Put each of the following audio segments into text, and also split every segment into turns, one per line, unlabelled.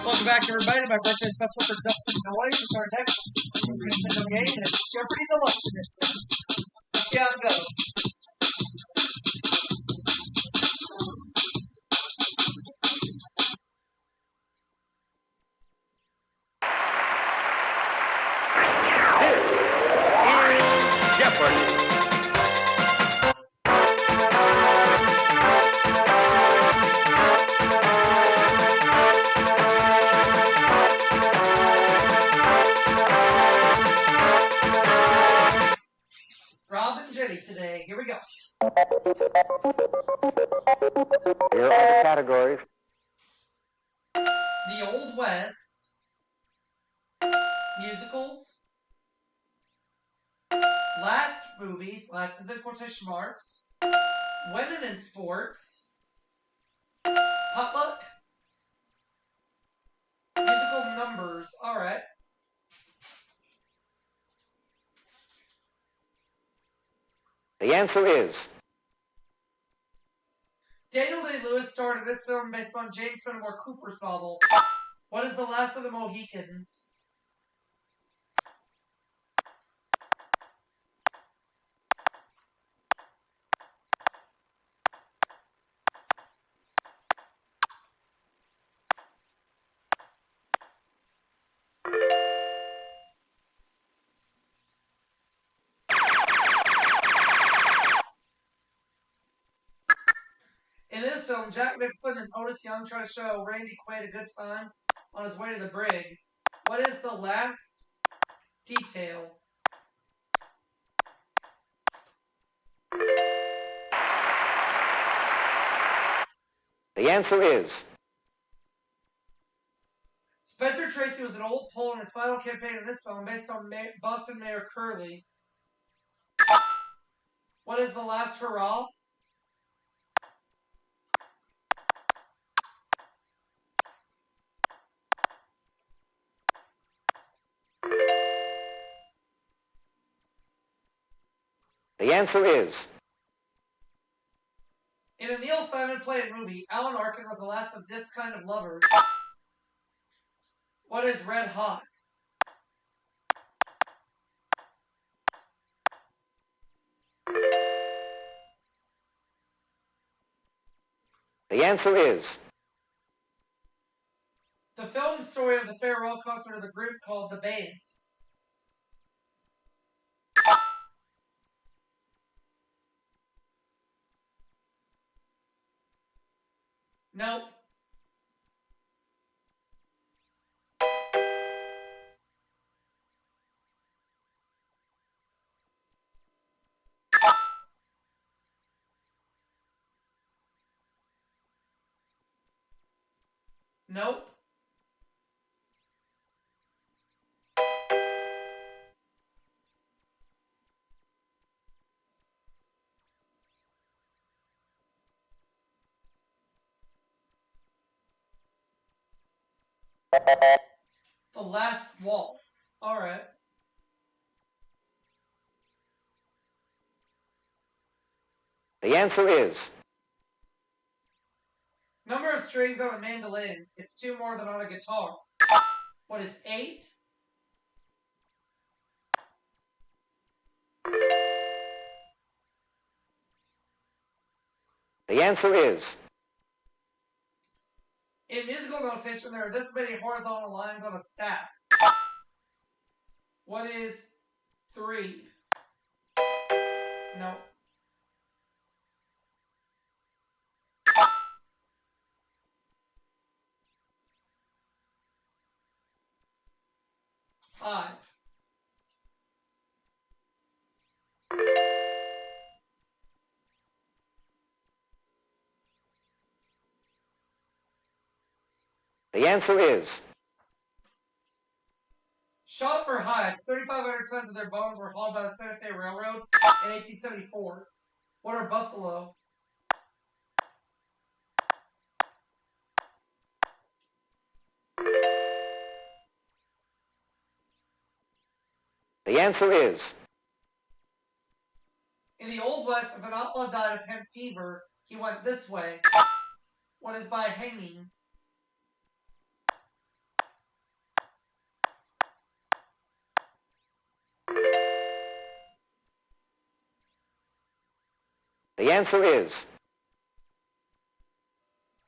Welcome back, everybody, to my birthday special for Justin Noyes. It's our next Nintendo game, and it's Jeopardy Deluxe Edition. Let's see how it goes.
This is Jeopardy!
Rob and Jenny today. Here we go.
Here are the categories.
The Old West. Musicals. Last movies. Last is in quotation marks. Women in sports. Potluck. Musical numbers. Alright.
The answer is
Daniel Day-Lewis starred in this film based on James Fenimore Cooper's novel. What is The Last of the Mohicans? In this film, Jack Nicholson and Otis Young try to show Randy Quaid a good time on his way to the brig. What is the last detail?
the answer is
Spencer Tracy was an old Pole in his final campaign in this film based on Boston Mayor Curley. What is the last hurrah?
the answer is
In a Neil Simon play and movie, Alan Arkin was the last of this kind of lovers. What is red hot?
the answer is
The film story of the farewell concert of the group called The Band. Nope. Nope. The Last Waltz. Alright.
the answer is
Number of strings on a mandolin. It's 2 more than on a guitar. What is 8?
the answer is
In musical notation, there are this many horizontal lines on a staff. What is 3? No. Five.
the answer is
Shot for hide. 3,500 tons of their bones were hauled by the Santa Fe Railroad in 1874. What are buffalo?
the answer is
In the Old West, if an outlaw died of hemp fever, he went this way. What is by hanging?
The answer is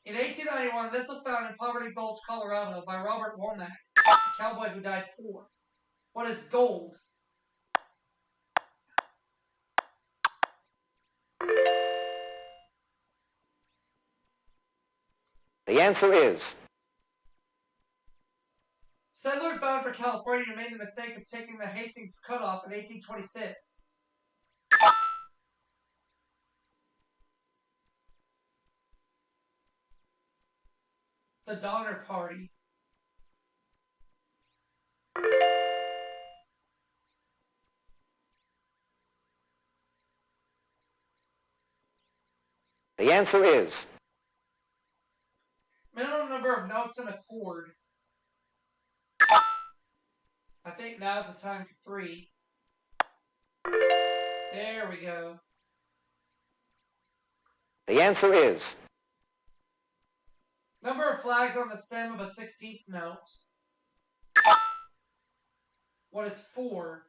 In 1891, this was found in Poverty Gulch, Colorado by Robert Womack, a cowboy who died poor. What is gold?
The answer is
Settlers bound for California made the mistake of taking the Hastings Cutoff in 1826. The Donner Party.
The answer is
Minimum number of notes in a chord. I think now's the time for 3. There we go.
The answer is
Number of flags on the stem of a 16th note. What is 4?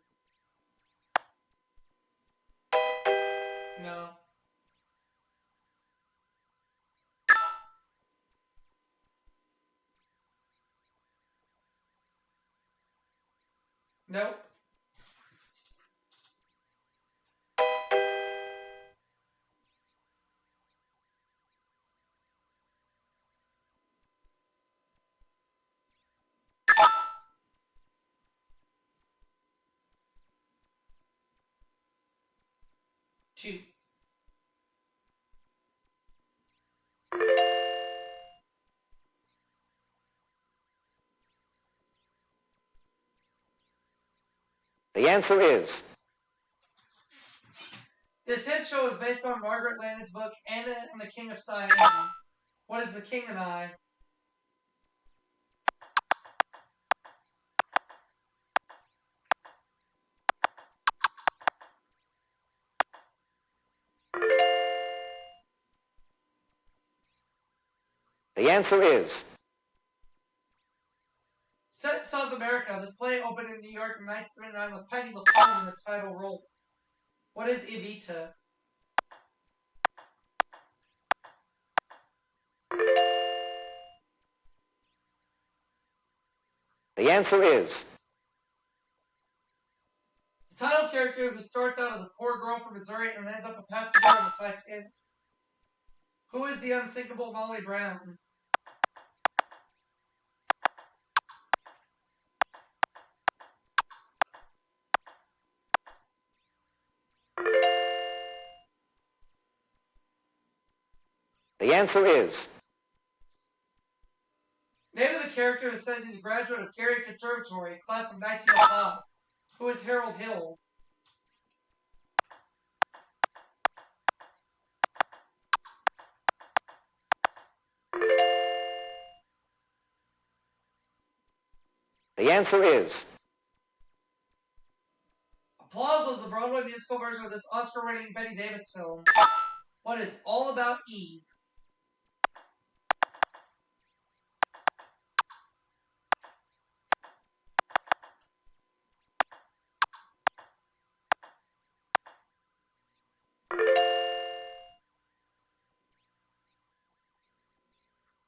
No. Nope. Two.
The answer is
This hit show is based on Margaret Landon's book Anna and the King of Siam. What is The King and I?
The answer is
Set in South America, this play opened in New York in 1979 with Patti LuPone in the title role. What is Evita?
The answer is
The title character who starts out as a poor girl from Missouri and ends up a passenger on the Titanic. Who is the unsinkable Molly Brown?
The answer is
Name of the character who says he's a graduate of Gary Conservatory, class of 1905. Who is Harold Hill?
The answer is
Applause was the Broadway musical version of this Oscar-winning Bette Davis film. What is All About Eve?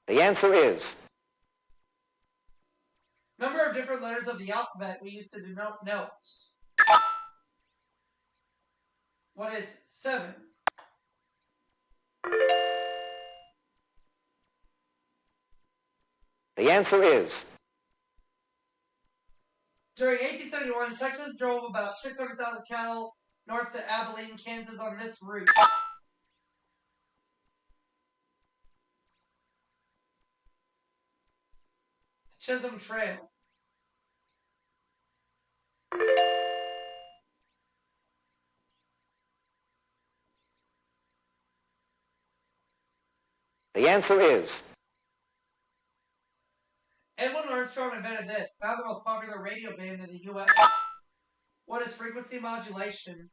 The answer is
Number of different letters of the alphabet we use to denote notes. What is 7?
The answer is
During 1871, Texas drove about 600,000 cattle north to Abilene, Kansas on this route. The Chisholm Trail.
The answer is
Edwin Armstrong invented this, now the most popular radio band in the U.S. What is frequency modulation?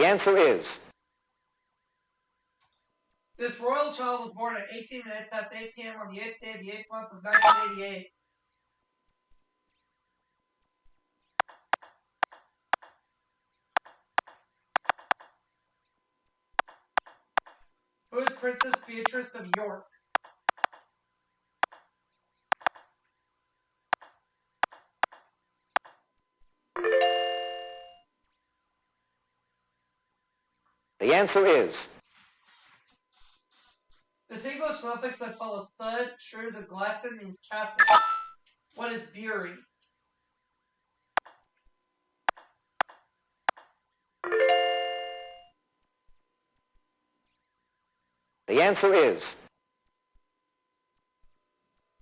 The answer is.
This royal child was born at 18 minutes past 8 p.m. on the 8th day of the 8th month of 1988. Who is Princess Beatrice of York?
The answer is.
This English suffix that follows sud, shrews, and Glaston means castle. What is Bury?
The answer is.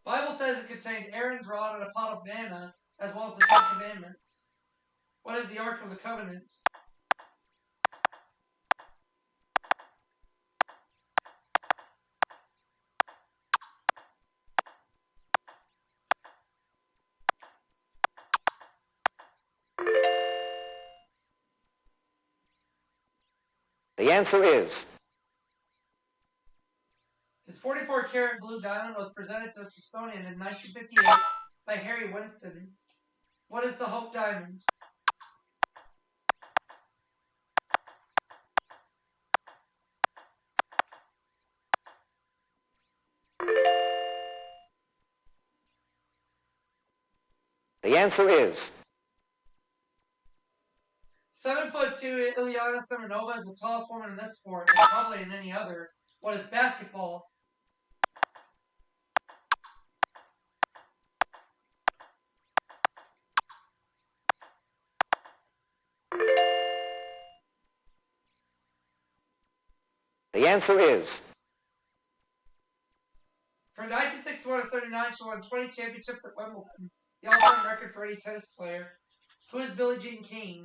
Bible says it contained Aaron's rod and a pot of manna, as well as the Ten Commandments. What is the Ark of the Covenant?
The answer is.
This 44-karat blue diamond was presented to the Smithsonian in 1958 by Harry Winston. What is the Hope Diamond?
The answer is.
7'2" Ilyana Semenova is the tallest woman in this sport, and probably in any other. What is basketball?
The answer is.
From 1961 to 1979, she won 20 championships at Wimbledon, the all-time record for any tennis player. Who is Billie Jean King?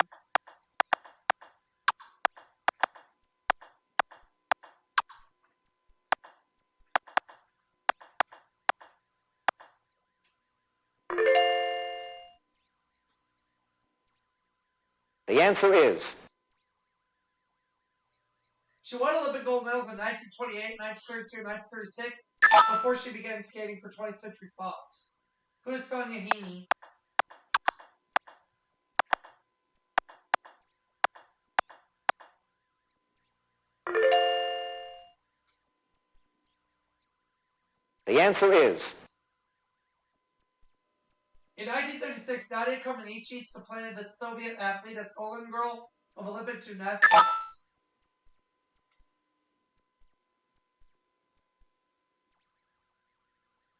The answer is.
She won Olympic gold medals in 1928, 1932, and 1936 before she began skating for 20th Century Fox. Who is Sonia Heaney?
The answer is.
In 1936, Nadia Comaneci supplanted the Soviet athlete as Golden Girl of Olympic gymnastics.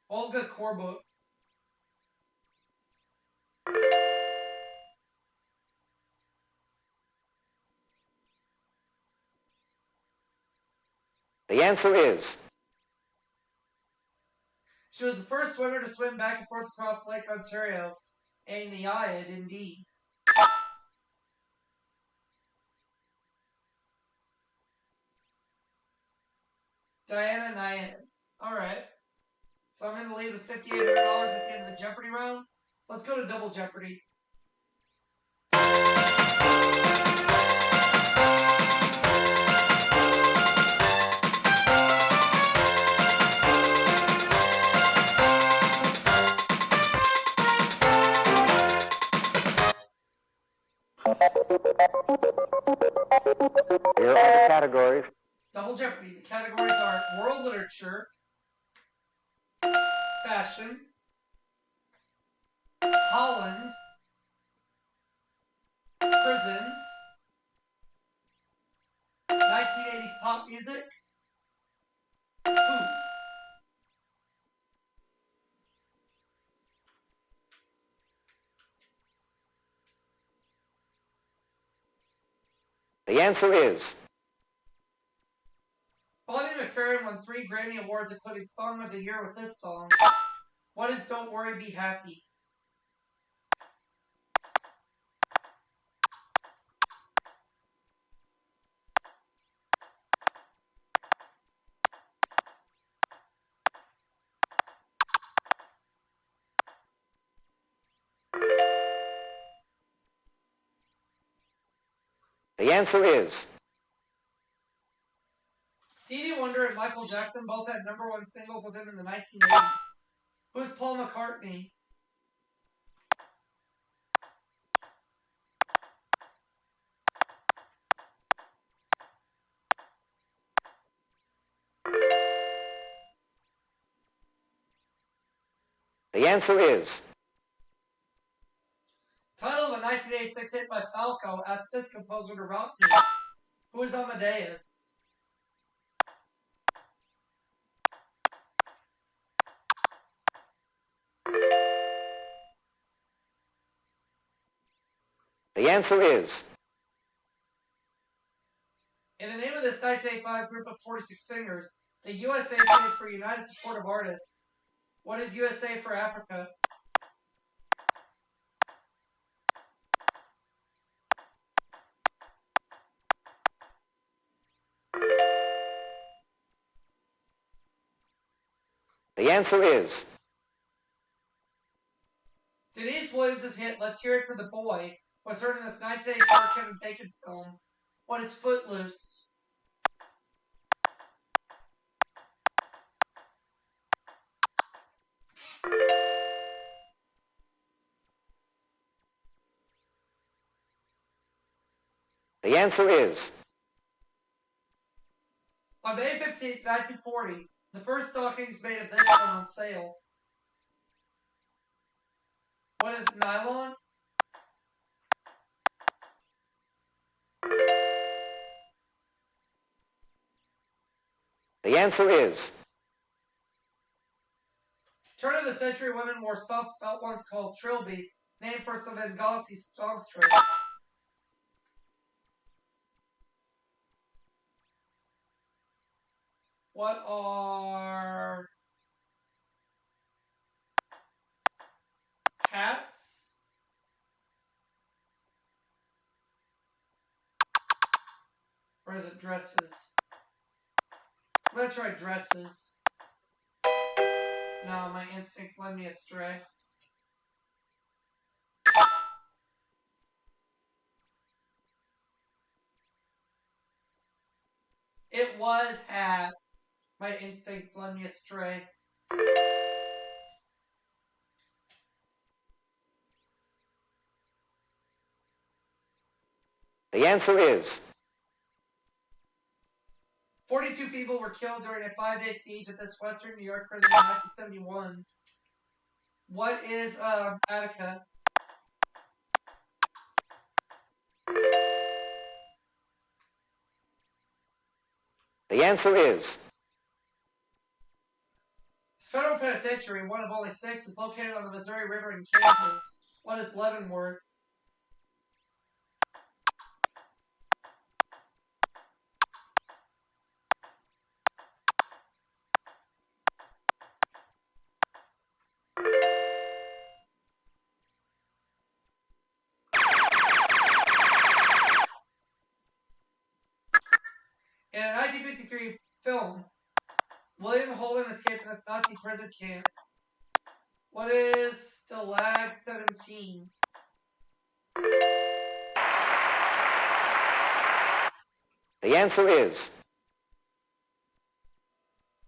Olga Korbut.
The answer is.
She was the first swimmer to swim back and forth across Lake Ontario. A Naiad, indeed. Diana Naiad. Alright. So I'm in the lead with $5,800 at the end of the Jeopardy round. Let's go to Double Jeopardy.
Here are the categories.
Double Jeopardy. The categories are World Literature, Fashion, Holland, Prisons, 1980s pop music, food.
The answer is.
Bobby McFerrin won 3 Grammy Awards, including Song of the Year with this song. What is Don't Worry, Be Happy?
The answer is
Stevie Wonder and Michael Jackson both had #1 singles with him in the 1980s. Who's Paul McCartney?
The answer is
Title of a 1986 hit by Falco, asked this composer to rock me. Who is Amadeus?
The answer is
In the name of this 1985 group of 46 singers, the USA stands for United Support of Artists. What is USA for Africa?
The answer is
Denise Williams' hit Let's Hear It for the Boy was heard in this 1984 Kevin Bacon film. What is Footloose?
The answer is
On May 15, 1940, the first stockings made of this went on sale. What is nylon?
The answer is
Turn of the century women wore soft felt ones called trilbies, named for some Bengali songstress. What are hats? Or is it dresses? I'm gonna try dresses. No, my instinct led me astray. It was hats. My instincts led me astray.
The answer is
42 people were killed during a 5-day siege at this Western New York prison in 1971. What is Attica?
The answer is
This federal penitentiary, one of only 6, is located on the Missouri River in Kansas. What is Leavenworth? In a 1953 film, William Holden escaped from this Nazi prison camp. What is Stalag 17?
The answer is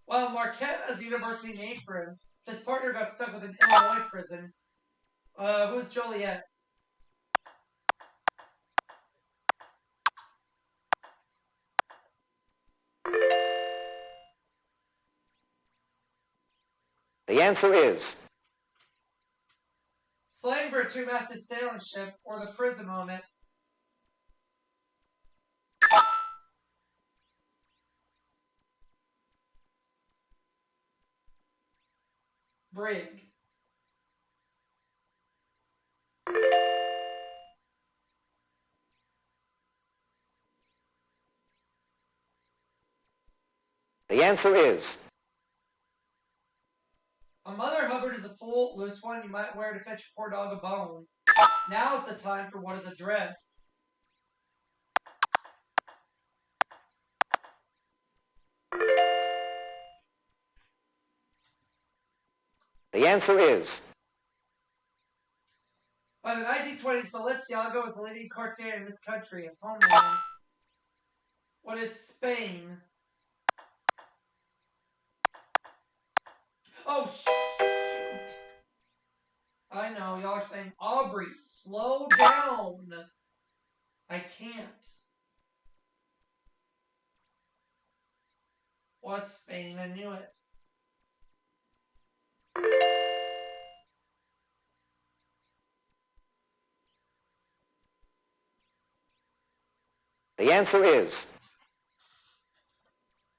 While Marquette has a university named for him, his partner got stuck with an Illinois prison. Who's Joliet?
The answer is
Slang for a two-masted sailing ship, or the prison on it. Brig.
The answer is
A Mother Hubbard is a full, loose one you might wear to fetch a poor dog a bone. Now is the time for what is a dress.
The answer is
By By the 1920s, Balenciaga was the leading cartier in this country, its homeland. What is Spain? Oh, shoot! I know, y'all are saying, Aubrey, slow down. I can't. What's Spain? I knew it.
The answer is.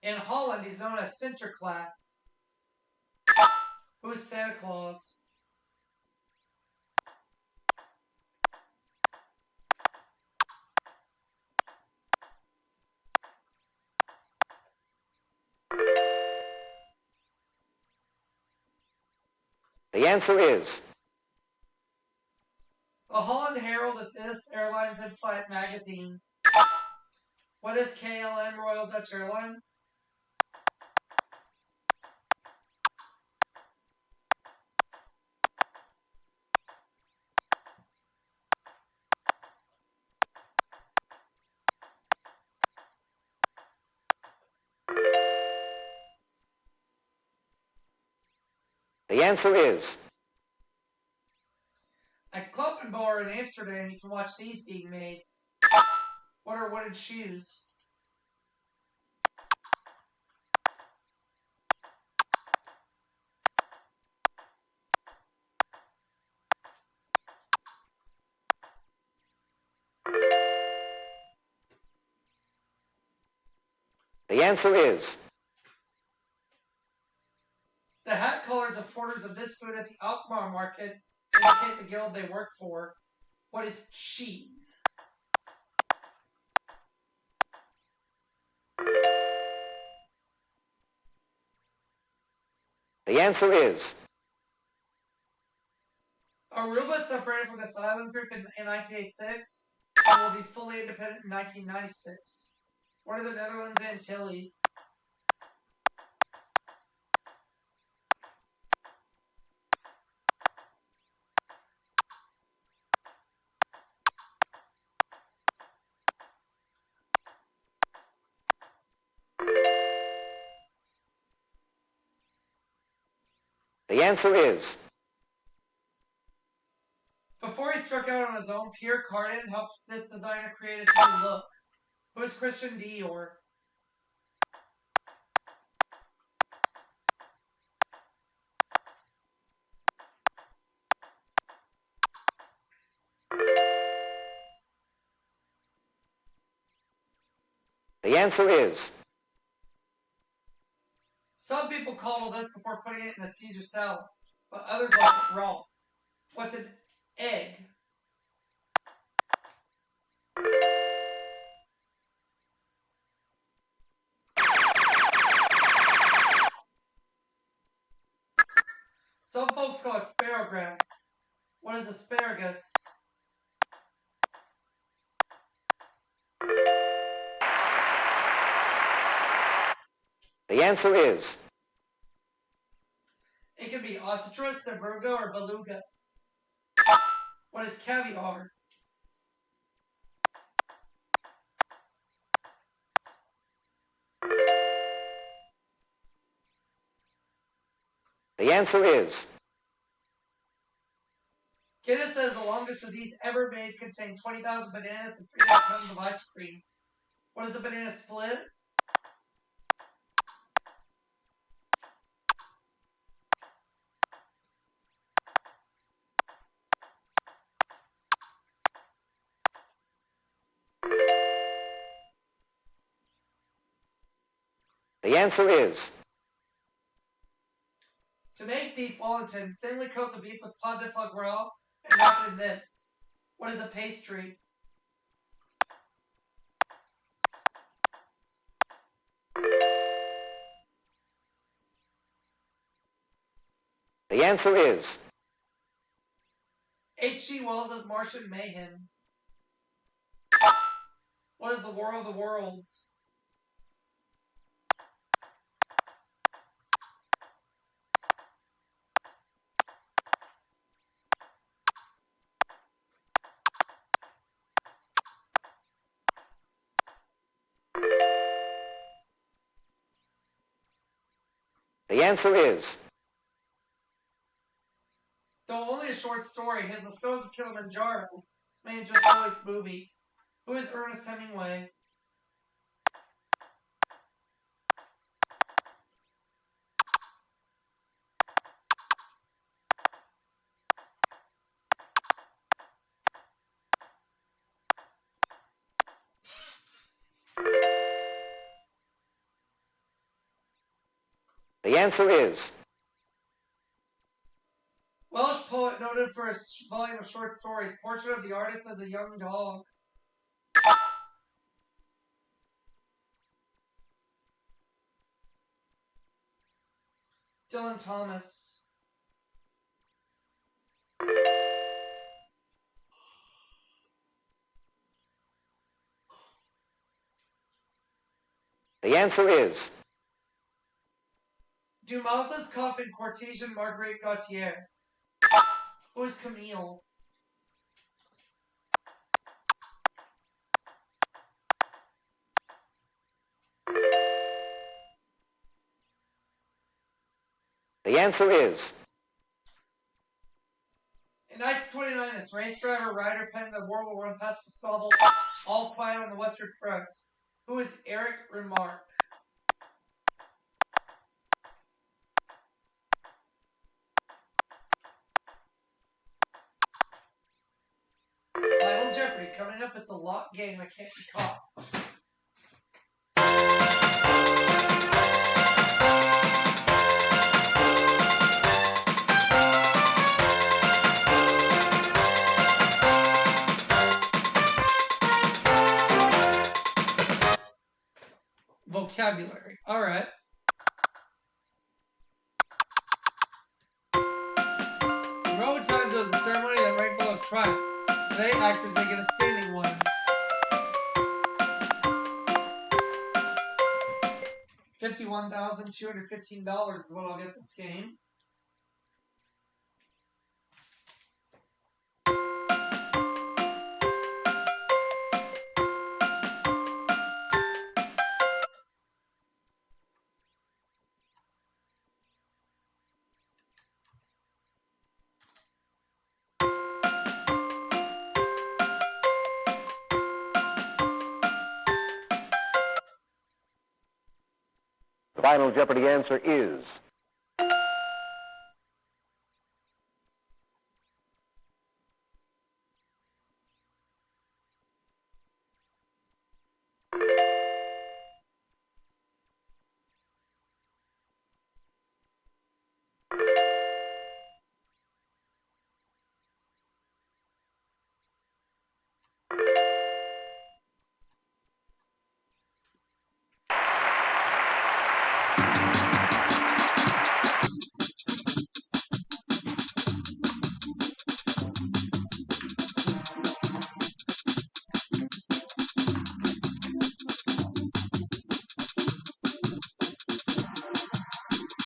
In Holland, he's known as Sinterklaas. Who's Santa Claus?
The answer is.
The Holland Herald is this airline's in-flight magazine. What is KLM Royal Dutch Airlines?
The answer is.
At Kloppenbouwer in Amsterdam, you can watch these being made. What are wooden shoes?
The answer is.
The hat collars of porters of this food at the Alkmaar market indicate the guild they work for. What is cheese?
The answer is.
Aruba separated from this island group in 1986 and will be fully independent in 1996. What are the Netherlands Antilles?
The answer is.
Before he struck out on his own, Pierre Cardin helped this designer create his new look. Who is Christian Dior?
The answer is.
Some people coddle this before putting it in a Caesar salad, but others like it raw. What's an egg? Some folks call it sparrowgrass. What is asparagus?
The answer is.
It can be ostrich, saberga, or beluga. What is caviar?
The answer is.
Guinness says the longest of these ever made contained 20,000 bananas and 3.5 tons of ice cream. What is a banana split?
The answer is.
To make beef Wellington, thinly coat the beef with pot de foie gras and wrap it in this. What is a pastry?
The answer is.
H.G. Wells' Martian Mayhem. What is the War of the Worlds?
The answer is.
Though only a short story, his The Snows of Kilimanjaro is made into a full-length movie. Who is Ernest Hemingway?
The answer is.
Welsh poet noted for his volume of short stories, Portrait of the Artist as a Young Dog. Dylan Thomas.
The answer is.
Dumas's coffin Cortesian Marguerite Gautier. Who is Camille?
The answer is.
In 1929, this race driver writer penned the World War I pacifist novel All Quiet on the Western Front. Who is Eric Remarque? Final Jeopardy coming up. It's a lock game. I can't be caught. Vocabulary. All right. In Roman times, it was a ceremony that ranked below triumph. Today, actors make it a standing one. $51,215 is what I'll get this game.
The final Jeopardy answer is.